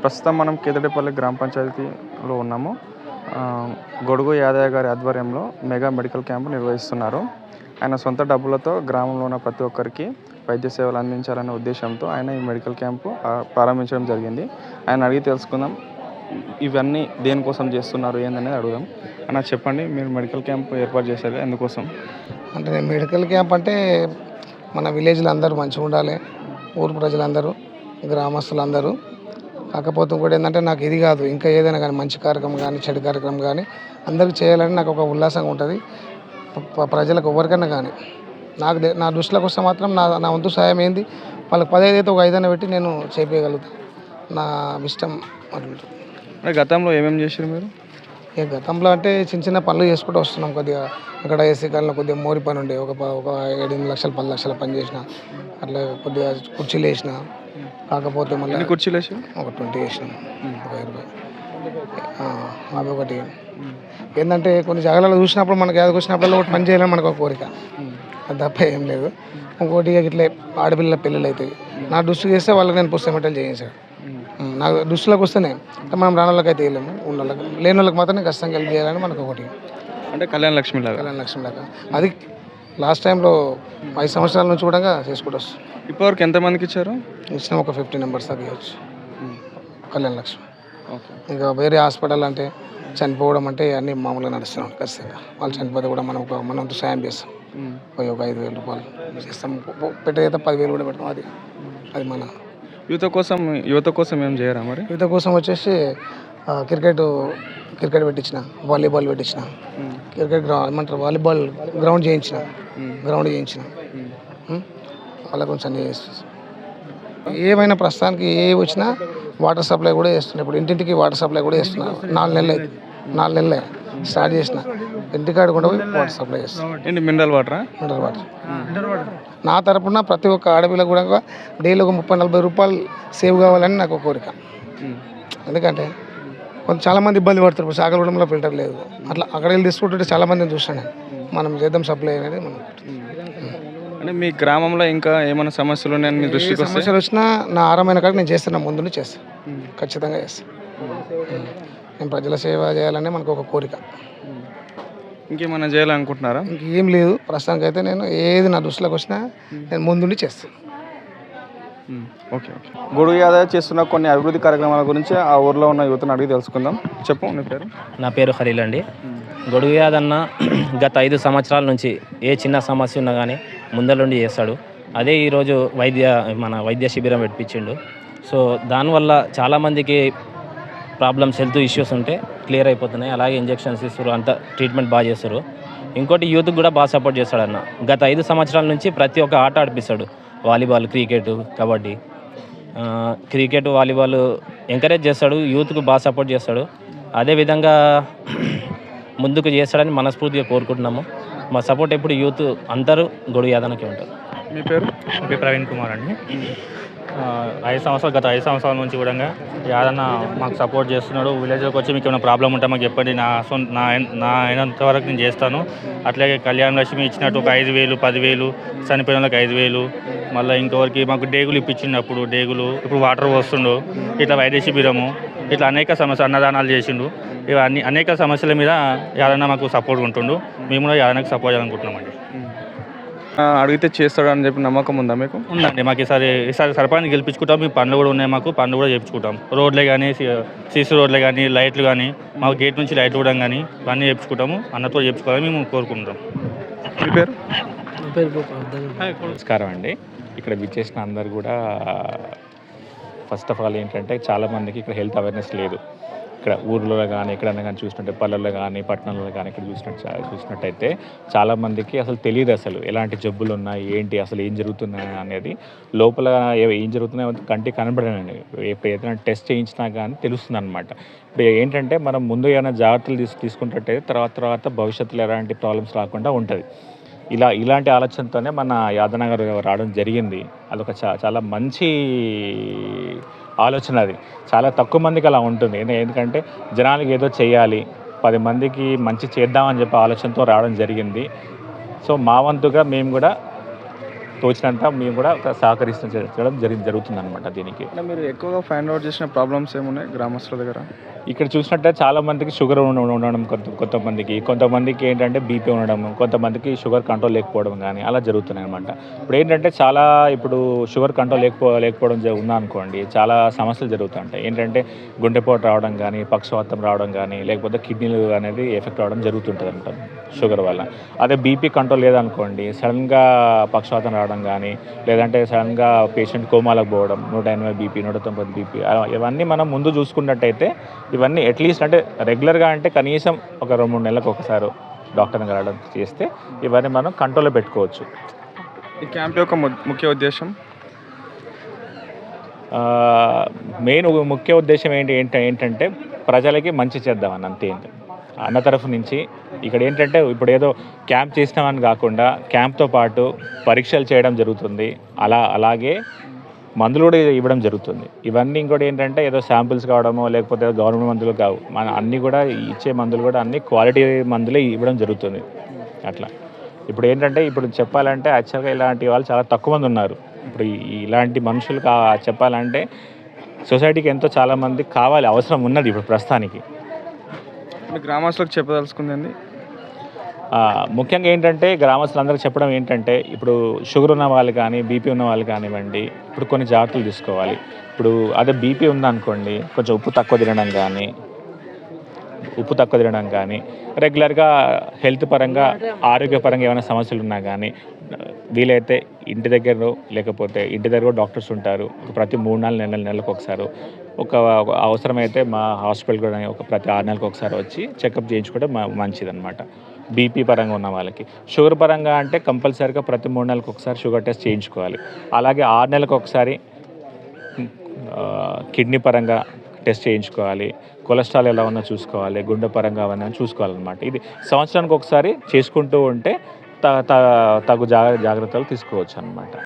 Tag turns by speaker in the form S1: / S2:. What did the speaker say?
S1: ప్రస్తుతం మనం కేతడేపల్లి గ్రామ పంచాయతీలో ఉన్నాము. గొడుగు యాదయ్య గారి ఆధ్వర్యంలో మెగా మెడికల్ క్యాంపు నిర్వహిస్తున్నారు. ఆయన సొంత డబ్బులతో గ్రామంలో ఉన్న ప్రతి ఒక్కరికి వైద్య సేవలు అందించాలనే ఉద్దేశంతో ఆయన ఈ మెడికల్ క్యాంపు ప్రారంభించడం జరిగింది. ఆయన అడిగి తెలుసుకుందాం, ఇవన్నీ దేనికోసం చేస్తున్నారు ఏందనేది అడుగుదాం. అన్న చెప్పండి, మీరు మెడికల్ క్యాంపు ఏర్పాటు చేశారు ఎందుకోసం?
S2: అంటే మెడికల్ క్యాంప్ అంటే మన విలేజ్లో అందరూ మంచిగా ఉండాలి, ఊరు ప్రజలందరూ, గ్రామస్తులందరూ. కాకపోతే కూడా ఏంటంటే నాకు ఇది కాదు, ఇంకా ఏదైనా కానీ మంచి కార్యక్రమం కానీ చెడు కార్యక్రమం కానీ అందరికీ చేయాలని నాకు ఒక ఉల్లాసంగా ఉంటుంది. ప్రజలకు ఎవరికైనా కానీ నా దృష్టిలోకి వస్తే మాత్రం నా వంతు సాయం ఏంది, వాళ్ళకి 15 అయితే ఒక 5 పెట్టి నేను చేపించగలుగుతాను. నా ఇష్టం అట్లా.
S1: గతంలో ఏమేమి చేశారు మీరు?
S2: గతంలో అంటే చిన్న చిన్న పనులు చేసుకుంటూ వస్తున్నాం. కొద్దిగా అక్కడ ఏసీ కాలంలో కొద్దిగా మోరి పని ఉండే, ఒక 7 లక్షలు 10 లక్షల పని చేసిన, అట్లా కొద్దిగా కుర్చీలు వేసిన. కాకపోతే మళ్ళీ
S1: కుర్చీలు వేసి
S2: ఒక 20 వేసినాం, ఒక 20. అవి ఒకటి ఏంటంటే కొన్ని జాగాలలో చూసినప్పుడు మనకి యాదకు వచ్చినప్పుడు ఒకటి పని చేయాలని మనకు ఒక కోరిక, అది తప్ప ఏం లేదు. ఇంకోటి ఇట్లా ఆడపిల్లల పెళ్ళిళ్ళు అవుతాయి, నా దృష్టికి వేస్తే వాళ్ళకి నేను పుస్తకం చేయించాను. నా దృష్టిలోకి వస్తేనే అంటే మనం రానోళ్ళకి అయితే వెళ్ళాము, ఉన్నోళ్ళకి లేని వాళ్ళకి మాత్రం ఖచ్చితంగా హెల్ప్ చేయాలని మనకు ఒకటి.
S1: అంటే కళ్యాణ లక్ష్మి
S2: లాగా అది లాస్ట్ టైంలో 5 సంవత్సరాల నుంచి కూడా చేసుకుంటూ వస్తాం.
S1: ఇప్పటివరకు ఎంతమందికి ఇచ్చారు?
S2: ఇచ్చిన ఒక 50 మెంబర్స్ దాకా ఇవ్వచ్చు కళ్యాణ లక్ష్మి. ఇంకా వేరే హాస్పిటల్ అంటే చనిపోవడం అంటే అన్నీ మామూలుగా నడుస్తున్నాం. ఖచ్చితంగా వాళ్ళు చనిపోతే కూడా మనం సాయం చేస్తాం. ఒక 5,000 రూపాయలు చేస్తాం, పెట్టేదైతే 10,000 కూడా పెడతాం. అది మన
S1: యువత కోసం ఏం చేయరా మరి?
S2: యువత కోసం వచ్చేసి క్రికెట్ పెట్టించిన, వాలీబాల్ పెట్టించిన, క్రికెట్ ఏమంటారు వాలీబాల్ గ్రౌండ్ చేయించిన, అలా కొంచెం అన్నీ చేస్తుంది. ఏమైనా ప్రస్తుతానికి ఏ వచ్చినా వాటర్ సప్లై కూడా చేస్తున్నాయి. ఇప్పుడు ఇంటింటికి వాటర్ సప్లై కూడా చేస్తున్నా. 4 నెలలే స్టార్ట్ చేసిన. ఇంటికాడ కూడా వాటర్ సప్లై చేస్తాను.
S1: Mineral water.
S2: నా తరపున ప్రతి ఒక్క ఆడపిల్ల కూడా డైలీ ఒక 30-40 రూపాయలు సేవ్ కావాలని నాకు ఒక కోరిక. ఎందుకంటే చాలామంది ఇబ్బంది పడతారు. ఇప్పుడు సాగలగూడెంలో ఫిల్టర్ లేదు, అట్లా అక్కడ వెళ్ళి తీసుకుంటుంటే చాలామందిని చూస్తాను. మనం చేద్దాం సప్లై అనేది మనం.
S1: అంటే మీ గ్రామంలో ఇంకా ఏమైనా సమస్యలు ఉన్నాయని మీ దృష్టికి
S2: సమస్యలు వచ్చినా నా ఆరమైన కాడ నేను చేస్తాను, ముందు చేస్తాను, ఖచ్చితంగా చేస్తాను. నేను ప్రజల సేవ చేయాలనే మనకు ఒక కోరిక.
S1: ఇంకేమైనా చేయాలనుకుంటున్నారా?
S2: ఇంకేం లేదు ప్రస్తుతానికి అయితే. నేను ఏది నా దృష్టిలోకి వచ్చినా నేను ముందుండి చేస్తాను.
S1: ఓకే. గొడుగు యాదయ్య చేస్తున్న కొన్ని అభివృద్ధి కార్యక్రమాల గురించి ఆ ఊర్లో ఉన్న యువతను అడిగి తెలుసుకుందాం. చెప్పు నీ పేరు.
S3: నా పేరు హరీల్ అండి. గొడుగు యాదన్న గత 5 సంవత్సరాల నుంచి ఏ చిన్న సమస్య ఉన్నా కానీ ముందరుండి చేస్తాడు. అదే ఈరోజు మన వైద్య శిబిరం పెట్టించిండు. సో దానివల్ల చాలామందికి ప్రాబ్లమ్స్, హెల్త్ ఇష్యూస్ ఉంటే క్లియర్ అయిపోతున్నాయి. అలాగే ఇంజెక్షన్స్ ఇస్తారు, అంతా ట్రీట్మెంట్ బాగా చేస్తారు. ఇంకోటి యూత్కి కూడా బాగా సపోర్ట్ చేస్తాడు అన్న. గత 5 సంవత్సరాల నుంచి ప్రతి ఒక్క ఆట ఆడిపిస్తాడు. Volleyball, cricket, kabaddi, cricket, volleyball encourage చేస్తాడు. యూత్కు బాగా సపోర్ట్ చేస్తాడు. అదేవిధంగా ముందుకు చేస్తాడని మనస్ఫూర్తిగా కోరుకుంటున్నాము. మా సపోర్ట్ ఎప్పుడు యూత్ అందరూ గొడుగు యాదన్నకే ఉంటారు.
S1: మీ పేరు?
S4: ప్రవీణ్ కుమార్ అండి. గత 5 సంవత్సరాల నుంచి కూడా యాదన్న మాకు సపోర్ట్ చేస్తున్నాడు. విలేజ్లోకి వచ్చి మీకు ఏమైనా ప్రాబ్లం ఉంటే మాకు చెప్పండి, నా అయినంత వరకు నేను చేస్తాను. అట్లాగే కళ్యాణ లక్ష్మి ఇచ్చినట్టు ఒక 5,000, 10,000, చనిపోయిన వాళ్ళకి 5,000, మళ్ళీ ఇంకొకరికి మాకు డేగులు ఇప్పించినప్పుడు ఇప్పుడు వాటర్ వస్తుండు, ఇట్లా వైద్య శిబిరము, ఇట్లా అనేక సమస్యలు, అన్నదానాలు చేసిండు. ఇవన్నీ అనేక సమస్యల మీద యాదన్న మాకు సపోర్ట్ ఉంటుండు. మేము కూడా యాదన్నకి సపోర్ట్ చేయాలనుకుంటున్నామండి.
S1: అడిగితే చేస్తాడని చెప్పి నమ్మకం ఉందా మీకు?
S4: ఉందండి. మాకు ఈసారి సర్పంచ్ గెలిపించుకుంటాం. మీ పనులు కూడా ఉన్నాయి, మాకు పనులు కూడా చేయించుకుంటాం. రోడ్లే కానీ, సీసీ రోడ్లే కానీ, లైట్లు కానీ, మాకు గేట్ నుంచి లైట్లు కూడా కానీ ఇవన్నీ చేయించుకుంటాము. అన్నతో చేయించుకోవాలని మేము కోరుకుంటాం.
S1: మీ పేరు?
S5: నమస్కారం అండి. ఇక్కడ విచ్చేసిన అందరు కూడా ఫస్ట్ ఆఫ్ ఆల్ ఏంటంటే చాలామందికి ఇక్కడ హెల్త్ అవేర్నెస్ లేదు. ఇక్కడ ఊర్లో కానీ ఎక్కడైనా కానీ చూసినట్టే, పల్లెల్లో కానీ పట్టణాల్లో కానీ ఇక్కడ చూసినట్టయితే చాలామందికి అసలు తెలియదు అసలు ఎలాంటి జబ్బులు ఉన్నాయి, ఏంటి అసలు ఏం జరుగుతున్నాయి అనేది. లోపల ఏం జరుగుతున్నాయో కంటికి కనబడనండి. ఏదైనా టెస్ట్ చేయించినా కానీ తెలుస్తుంది అనమాట. ఇప్పుడు ఏంటంటే మనం ముందు ఏమైనా జాగ్రత్తలు తీసుకున్నట్టయితే తర్వాత భవిష్యత్తులో ఎలాంటి ప్రాబ్లమ్స్ రాకుండా ఉంటుంది. ఇలాంటి ఆలోచనతోనే మన యాదన్న గారు రావడం జరిగింది. అదొక చాలా మంచి ఆలోచన. అది చాలా తక్కువ మందికి అలా ఉంటుంది. ఎందుకంటే జనాలకి ఏదో చేయాలి, 10 మందికి మంచి చేద్దామని చెప్పి ఆలోచనతో రావడం జరిగింది. సో మా వంతుగా మేము కూడా తోచినంత మేము కూడా సహకరించడం జరుగుతుంది అనమాట దీనికి.
S1: అంటే మీరు ఎక్కువగా ఫైండ్ అవుట్ చేసిన ప్రాబ్లమ్స్ ఏమున్నాయి గ్రామస్తుల దగ్గర?
S5: ఇక్కడ చూసినట్టే చాలా మందికి షుగర్ ఉండడం, కొంతమందికి ఏంటంటే బీపీ ఉండడం, కొంతమందికి షుగర్ కంట్రోల్ లేకపోవడం కానీ అలా జరుగుతున్నాయి అనమాట. ఇప్పుడు షుగర్ కంట్రోల్ లేకపోవడం ఉన్నా అనుకోండి, చాలా సమస్యలు జరుగుతుంటాయి. ఏంటంటే గుండెపోటు రావడం కానీ, పక్షవాతం రావడం కానీ, లేకపోతే కిడ్నీలు అనేది ఎఫెక్ట్ అవ్వడం జరుగుతుంటుంది అనమాట షుగర్ వల్ల. అదే బీపీ కంట్రోల్ లేదనుకోండి, సడన్గా పక్షవాతం రావడం కానీ, లేదంటే సడన్గా పేషెంట్ కోమాలకు పోవడం, 180 బీపీ, 190 బీపీ, ఇవన్నీ మనం ముందు చూసుకున్నట్టయితే ఇవన్నీ అట్లీస్ట్ అంటే రెగ్యులర్గా అంటే కనీసం ఒక 2-3 నెలలకు ఒకసారి డాక్టర్ని కలవడం చేస్తే ఇవన్నీ మనం కంట్రోల్లో పెట్టుకోవచ్చు.
S1: ఈ క్యాంప్ యొక్క ముఖ్య ఉద్దేశం
S5: మెయిన్ ముఖ్య ఉద్దేశం ఏంటంటే ప్రజలకి మంచి చేద్దామని అంతే. అన్న తరఫు నుంచి ఇక్కడ ఏంటంటే ఇప్పుడు ఏదో క్యాంప్ చేసినామని కాకుండా క్యాంప్తో పాటు పరీక్షలు చేయడం జరుగుతుంది. అలాగే మందులు కూడా ఇవ్వడం జరుగుతుంది. ఇవన్నీ ఇంకోటి ఏంటంటే ఏదో శాంపిల్స్ కావడమో లేకపోతే గవర్నమెంట్ మందులు కావు, మన అన్నీ కూడా ఇచ్చే మందులు కూడా అన్ని క్వాలిటీ మందులే ఇవ్వడం జరుగుతుంది. అట్లా ఇప్పుడు ఏంటంటే ఇప్పుడు చెప్పాలంటే యాక్చువల్గా ఇలాంటి వాళ్ళు చాలా తక్కువ మంది ఉన్నారు. ఇప్పుడు ఇలాంటి మనుషులు చెప్పాలంటే సొసైటీకి ఎంతో చాలామంది కావాలి, అవసరం ఉన్నది ఇప్పుడు ప్రస్తుతానికి.
S1: గ్రామస్తులకు చెప్పదలుచుకుందండి
S5: ముఖ్యంగా ఏంటంటే గ్రామస్తులందరికీ చెప్పడం ఏంటంటే ఇప్పుడు షుగర్ ఉన్న వాళ్ళు కానీ బీపీ ఉన్న వాళ్ళు కానివ్వండి, ఇప్పుడు కొన్ని జాగ్రత్తలు తీసుకోవాలి. ఇప్పుడు అదే బీపీ ఉందనుకోండి, కొంచెం ఉప్పు తక్కువ తినడం కానీ రెగ్యులర్గా హెల్త్ పరంగా ఆరోగ్యపరంగా ఏమైనా సమస్యలు ఉన్నా కానీ వీలైతే ఇంటి దగ్గర డాక్టర్స్ ఉంటారు. ప్రతి 3-4 నెలలకు ఒకసారి అవసరమైతే మా హాస్పిటల్ కూడా ప్రతి 6 నెలలకు ఒకసారి వచ్చి చెకప్ చేయించుకుంటే మంచిదన్నమాట. బీపీ పరంగా ఉన్న వాళ్ళకి. షుగర్ పరంగా అంటే కంపల్సరీగా ప్రతి 3 నెలలకు ఒకసారి షుగర్ టెస్ట్ చేయించుకోవాలి. అలాగే 6 నెలలకు ఒకసారి కిడ్నీ పరంగా టెస్ట్ చేయించుకోవాలి. కొలెస్ట్రాల్ ఎలా ఉన్నా చూసుకోవాలి, గుండె పరంగా అవన్నీ చూసుకోవాలన్నమాట. ఇది సంవత్సరానికి ఒకసారి చేసుకుంటూ ఉంటే తగు జాగ్రత్తలు తీసుకోవచ్చు అన్నమాట.